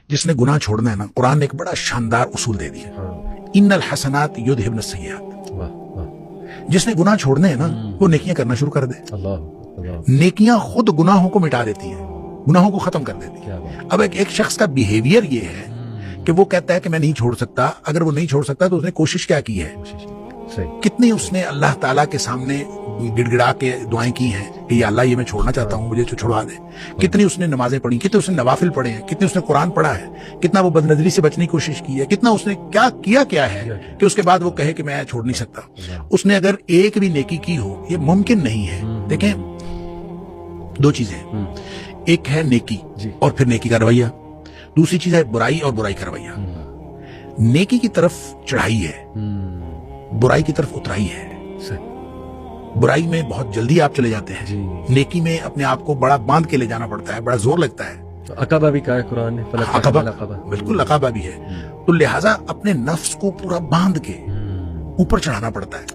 जिसने गुनाह छोड़ना है ना, कुरान ने एक बड़ा शानदार उसूल दे दिया, इन्नल हसनात युद्हिबन सय्यात। वाह वाह, जिसने गुनाह छोड़ने हैं ना, वो नेकियां करना शुरू कर दे। अल्लाह अल्लाह, नेकियां खुद गुनाहों को मिटा देती हैं, गुनाहों को खत्म कर देती क्या हैं। बात। अब एक शख्स का बिहेवियर ये है कि वो कहता है कि मैं नहीं छोड़ सकता। अगर वो नहीं छोड़ सकता तो उसने कोशिश क्या की है, सही, कितनी उसने अल्लाह ताला के सामने गिड़गिड़ा के दुआएं की हैं कि या अल्लाह ये मैं छोड़ना चाहता हूँ, मुझे तो छुड़वा दे। कितनी उसने नमाजें पढ़ी, कितने उसने नवाफिल पढ़े हैं, कितने उसने कुरान पढ़ा है, कितना वो बदनजरी से बचने की कोशिश की है, कितना उसने क्या है कि उसके बाद वो कहे कि मैं छोड़ नहीं सकता। उसने अगर एक भी नेकी की हो, ये मुमकिन नहीं है। देखें, दो चीजें, एक है नेकी और फिर नेकी का रवैया, दूसरी चीज है बुराई और बुराई का रवैया। नेकी की तरफ चढ़ाई है, बुराई की तरफ उतराई है। बुराई में बहुत जल्दी आप चले जाते हैं, नेकी में अपने आप को बड़ा बांध के ले जाना पड़ता है, बड़ा जोर लगता है। तो अकबा भी कहा है कुरान ने, अकबा, बिल्कुल अकबा भी है। तो लिहाजा अपने नफ्स को पूरा बांध के ऊपर चढ़ाना पड़ता है।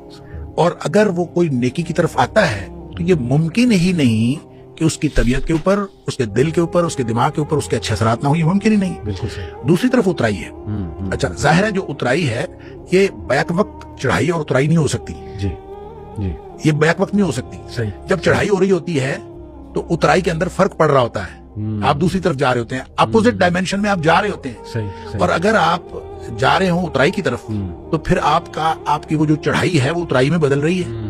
और अगर वो कोई नेकी की तरफ आता है तो ये मुमकिन ही नहीं कि उसकी तबीयत के ऊपर, उसके दिल के ऊपर, उसके दिमाग के ऊपर उसके अच्छे असरात ना हो, ये मुमकिन ही नहीं। बिल्कुल सही। दूसरी तरफ उतराई है। अच्छा, जाहिर है जो उतराई है ये बैक वक्त चढ़ाई और उतराई नहीं हो सकती। जी जी, ये बैक वक्त नहीं हो सकती। सही। जब चढ़ाई हो रही होती है तो उतराई के अंदर फर्क पड़ रहा होता है, आप दूसरी तरफ जा रहे होते हैं, अपोजिट डायमेंशन में आप जा रहे होते हैं। सही। और अगर आप जा रहे हो उतराई की तरफ तो फिर आपकी वो जो चढ़ाई है वो उतराई में बदल रही है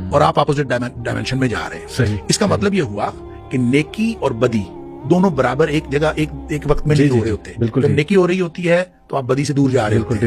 और आप अपोजिट डायमेंशन में जा रहे हैं। सही। इसका मतलब ये हुआ कि नेकी और बदी दोनों बराबर एक जगह एक वक्त में नहीं हो रहे होते। बिल्कुल। जब नेकी हो रही होती है तो आप बदी से दूर जा रहे होते हैं।